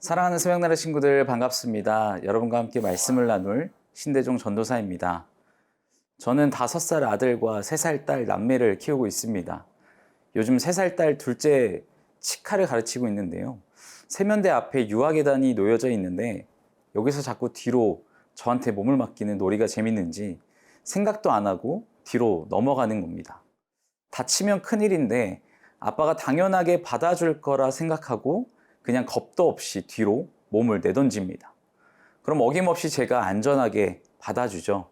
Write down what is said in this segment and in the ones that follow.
사랑하는 소명나라 친구들 반갑습니다. 여러분과 함께 말씀을 나눌 신대종 전도사입니다. 저는 5살 아들과 3살 딸 남매를 키우고 있습니다. 요즘 3살 딸 둘째 치카를 가르치고 있는데요. 세면대 앞에 유아계단이 놓여져 있는데 여기서 자꾸 뒤로 저한테 몸을 맡기는 놀이가 재밌는지 생각도 안 하고 뒤로 넘어가는 겁니다. 다치면 큰일인데 아빠가 당연하게 받아줄 거라 생각하고 그냥 겁도 없이 뒤로 몸을 내던집니다. 그럼 어김없이 제가 안전하게 받아주죠.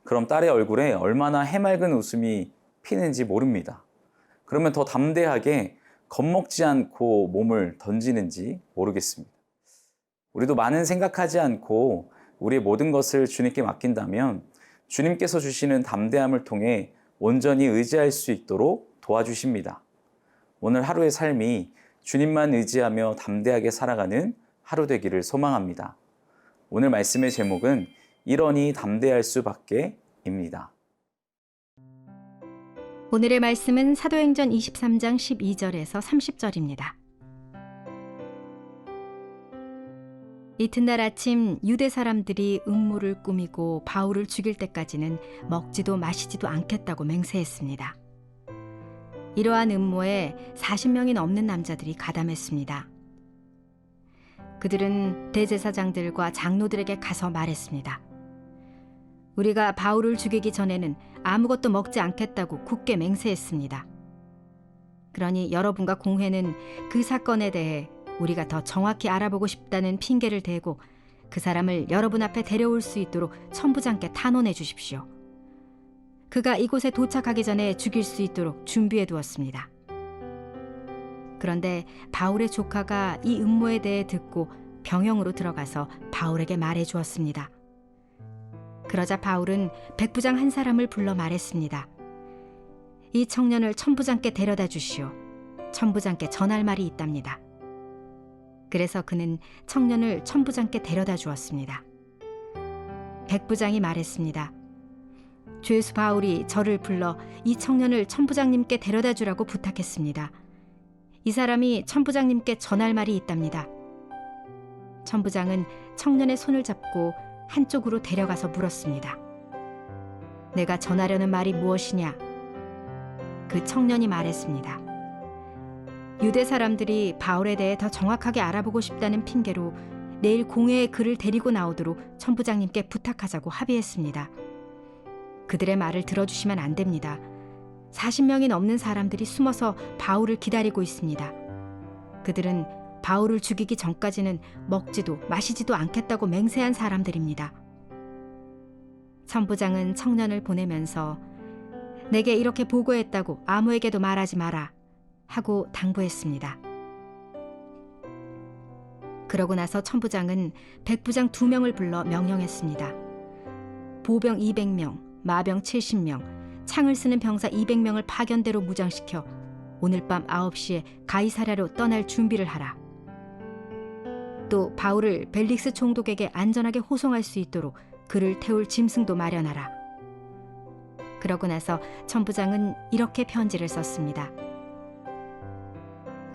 그럼 딸의 얼굴에 얼마나 해맑은 웃음이 피는지 모릅니다. 그러면 더 담대하게 겁먹지 않고 몸을 던지는지 모르겠습니다. 우리도 많은 생각하지 않고 우리의 모든 것을 주님께 맡긴다면 주님께서 주시는 담대함을 통해 온전히 의지할 수 있도록 도와주십니다. 오늘 하루의 삶이 주님만 의지하며 담대하게 살아가는 하루 되기를 소망합니다. 오늘 말씀의 제목은 이러니 담대할 수밖에입니다. 오늘의 말씀은 사도행전 23장 12절에서 30절입니다. 이튿날 아침 유대 사람들이 음모를 꾸미고 바울을 죽일 때까지는 먹지도 마시지도 않겠다고 맹세했습니다. 이러한 음모에 40명이 넘는 남자들이 가담했습니다. 그들은 대제사장들과 장로들에게 가서 말했습니다. 우리가 바울을 죽이기 전에는 아무것도 먹지 않겠다고 굳게 맹세했습니다. 그러니 여러분과 공회는 그 사건에 대해 우리가 더 정확히 알아보고 싶다는 핑계를 대고 그 사람을 여러분 앞에 데려올 수 있도록 천부장께 탄원해 주십시오. 그가 이곳에 도착하기 전에 죽일 수 있도록 준비해 두었습니다. 그런데 바울의 조카가 이 음모에 대해 듣고 병영으로 들어가서 바울에게 말해 주었습니다. 그러자 바울은 백부장 한 사람을 불러 말했습니다. 이 청년을 천부장께 데려다 주시오. 천부장께 전할 말이 있답니다. 그래서 그는 청년을 천부장께 데려다 주었습니다. 백부장이 말했습니다. 죄수 바울이 저를 불러 이 청년을 천부장님께 데려다 주라고 부탁했습니다. 이 사람이 천부장님께 전할 말이 있답니다. 천부장은 청년의 손을 잡고 한쪽으로 데려가서 물었습니다. 내가 전하려는 말이 무엇이냐? 그 청년이 말했습니다. 유대 사람들이 바울에 대해 더 정확하게 알아보고 싶다는 핑계로 내일 공회에 그를 데리고 나오도록 천부장님께 부탁하자고 합의했습니다. 그들의 말을 들어주시면 안 됩니다. 40명이 넘는 사람들이 숨어서 바울을 기다리고 있습니다. 그들은 바울을 죽이기 전까지는 먹지도 마시지도 않겠다고 맹세한 사람들입니다. 천부장은 청년을 보내면서 내게 이렇게 보고했다고 아무에게도 말하지 마라 하고 당부했습니다. 그러고 나서 천부장은 백부장 2명을 불러 명령했습니다. 보병 200명, 마병 70명, 창을 쓰는 병사 200명을 파견대로 무장시켜 오늘 밤 9시에 가이사랴로 떠날 준비를 하라. 또 바울을 벨릭스 총독에게 안전하게 호송할 수 있도록 그를 태울 짐승도 마련하라. 그러고 나서 천부장은 이렇게 편지를 썼습니다.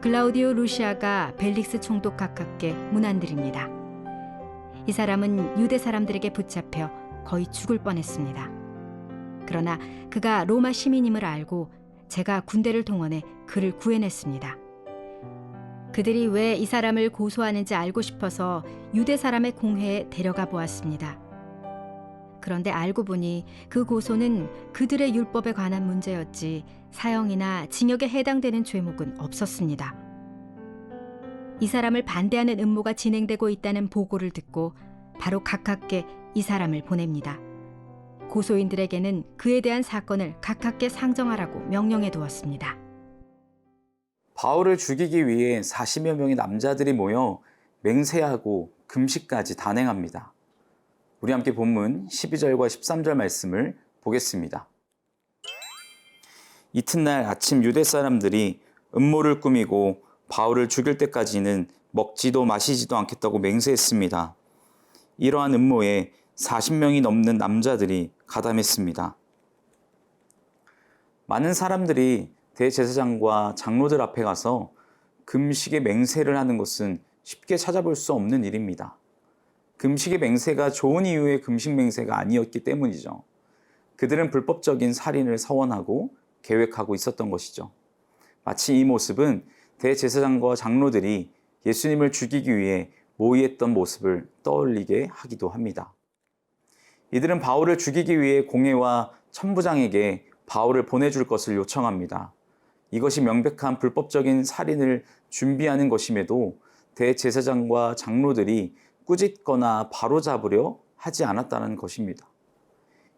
글라우디오 루시아가 벨릭스 총독 각하께 문안드립니다. 이 사람은 유대 사람들에게 붙잡혀 거의 죽을 뻔했습니다. 그러나 그가 로마 시민임을 알고 제가 군대를 동원해 그를 구해냈습니다. 그들이 왜 이 사람을 고소하는지 알고 싶어서 유대 사람의 공회에 데려가 보았습니다. 그런데 알고 보니 그 고소는 그들의 율법에 관한 문제였지 사형이나 징역에 해당되는 죄목은 없었습니다. 이 사람을 반대하는 음모가 진행되고 있다는 보고를 듣고 바로 가깝게 이 사람을 보냅니다. 고소인들에게는 그에 대한 사건을 가깝게 상정하라고 명령해 두었습니다. 바울을 죽이기 위해 40여 명의 남자들이 모여 맹세하고 금식까지 단행합니다. 우리 함께 본문 12절과 13절 말씀을 보겠습니다. 이튿날 아침 유대 사람들이 음모를 꾸미고 바울을 죽일 때까지는 먹지도 마시지도 않겠다고 맹세했습니다. 이러한 음모에 40명이 넘는 남자들이 가담했습니다. 많은 사람들이 대제사장과 장로들 앞에 가서 금식의 맹세를 하는 것은 쉽게 찾아볼 수 없는 일입니다. 금식의 맹세가 좋은 이유의 금식 맹세가 아니었기 때문이죠. 그들은 불법적인 살인을 서원하고 계획하고 있었던 것이죠. 마치 이 모습은 대제사장과 장로들이 예수님을 죽이기 위해 모의했던 모습을 떠올리게 하기도 합니다. 이들은 바울을 죽이기 위해 공회와 천부장에게 바울을 보내줄 것을 요청합니다. 이것이 명백한 불법적인 살인을 준비하는 것임에도 대제사장과 장로들이 꾸짖거나 바로잡으려 하지 않았다는 것입니다.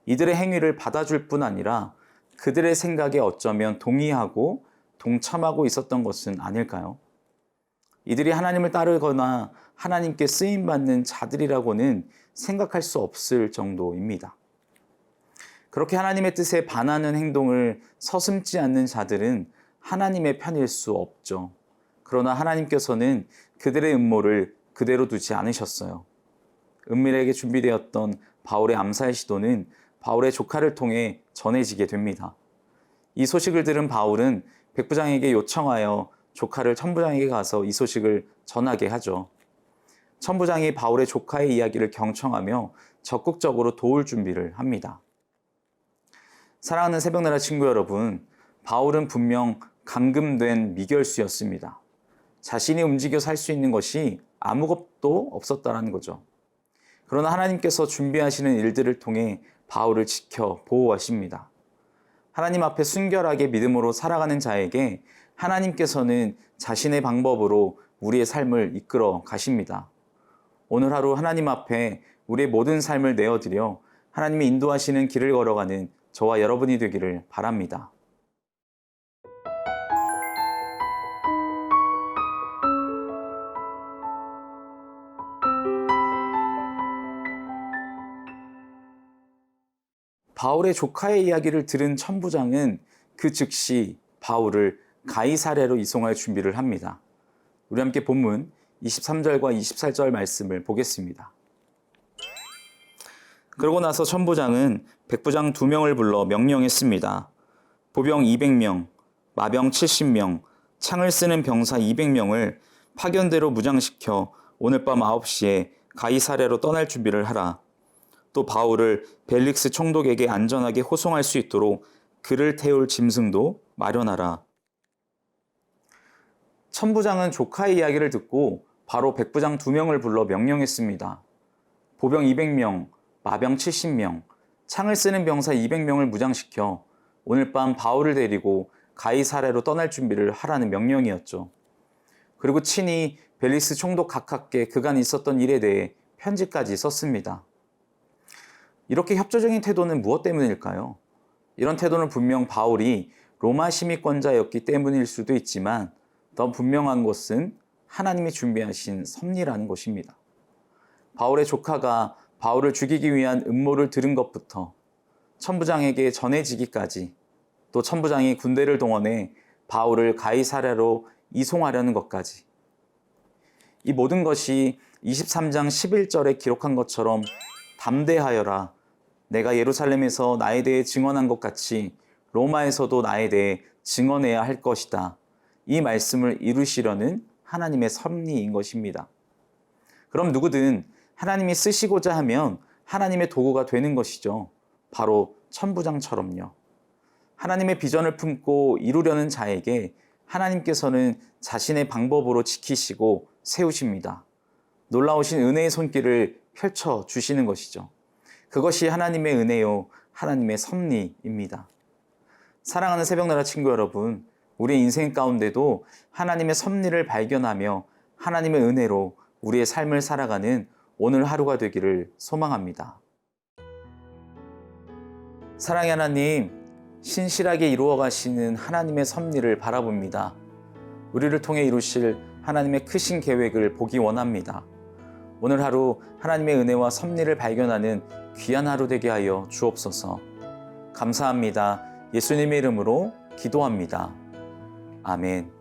이들의 행위를 받아줄 뿐 아니라 그들의 생각에 어쩌면 동의하고 동참하고 있었던 것은 아닐까요? 이들이 하나님을 따르거나 하나님께 쓰임받는 자들이라고는 생각할 수 없을 정도입니다. 그렇게 하나님의 뜻에 반하는 행동을 서슴지 않는 자들은 하나님의 편일 수 없죠. 그러나 하나님께서는 그들의 음모를 그대로 두지 않으셨어요. 은밀하게 준비되었던 바울의 암살 시도는 바울의 조카를 통해 전해지게 됩니다. 이 소식을 들은 바울은 백부장에게 요청하여 조카를 천부장에게 가서 이 소식을 전하게 하죠. 천부장이 바울의 조카의 이야기를 경청하며 적극적으로 도울 준비를 합니다. 사랑하는 새벽나라 친구 여러분, 바울은 분명 감금된 미결수였습니다. 자신이 움직여 살 수 있는 것이 아무것도 없었다는 거죠. 그러나 하나님께서 준비하시는 일들을 통해 바울을 지켜 보호하십니다. 하나님 앞에 순결하게 믿음으로 살아가는 자에게 하나님께서는 자신의 방법으로 우리의 삶을 이끌어 가십니다. 오늘 하루 하나님 앞에 우리의 모든 삶을 내어드려 하나님이 인도하시는 길을 걸어가는 저와 여러분이 되기를 바랍니다. 바울의 조카의 이야기를 들은 천부장은 그 즉시 바울을 가이사랴로 이송할 준비를 합니다. 우리 함께 본문 23절과 24절 말씀을 보겠습니다. 그러고 나서 천부장은 백부장 2명을 불러 명령했습니다. 보병 200명, 마병 70명, 창을 쓰는 병사 200명을 파견대로 무장시켜 오늘 밤 9시에 가이사랴로 떠날 준비를 하라. 또 바울을 벨릭스 총독에게 안전하게 호송할 수 있도록 그를 태울 짐승도 마련하라. 천부장은 조카의 이야기를 듣고 바로 백부장 2명을 불러 명령했습니다. 보병 200명, 마병 70명, 창을 쓰는 병사 200명을 무장시켜 오늘 밤 바울을 데리고 가이사랴로 떠날 준비를 하라는 명령이었죠. 그리고 친히 벨릭스 총독 각하께 그간 있었던 일에 대해 편지까지 썼습니다. 이렇게 협조적인 태도는 무엇 때문일까요? 이런 태도는 분명 바울이 로마 시민권자였기 때문일 수도 있지만 더 분명한 것은 하나님이 준비하신 섭리라는 것입니다. 바울의 조카가 바울을 죽이기 위한 음모를 들은 것부터 천부장에게 전해지기까지, 또 천부장이 군대를 동원해 바울을 가이사랴로 이송하려는 것까지, 이 모든 것이 23장 11절에 기록한 것처럼 담대하여라, 내가 예루살렘에서 나에 대해 증언한 것 같이 로마에서도 나에 대해 증언해야 할 것이다. 이 말씀을 이루시려는 하나님의 섭리인 것입니다. 그럼 누구든 하나님이 쓰시고자 하면 하나님의 도구가 되는 것이죠. 바로 천부장처럼요. 하나님의 비전을 품고 이루려는 자에게 하나님께서는 자신의 방법으로 지키시고 세우십니다. 놀라우신 은혜의 손길을 펼쳐 주시는 것이죠. 그것이 하나님의 은혜요, 하나님의 섭리입니다. 사랑하는 새벽나라 친구 여러분, 우리의 인생 가운데도 하나님의 섭리를 발견하며 하나님의 은혜로 우리의 삶을 살아가는 오늘 하루가 되기를 소망합니다. 사랑의 하나님, 신실하게 이루어 가시는 하나님의 섭리를 바라봅니다. 우리를 통해 이루실 하나님의 크신 계획을 보기 원합니다. 오늘 하루 하나님의 은혜와 섭리를 발견하는 귀한 하루 되게 하여 주옵소서. 감사합니다. 예수님의 이름으로 기도합니다. 아멘.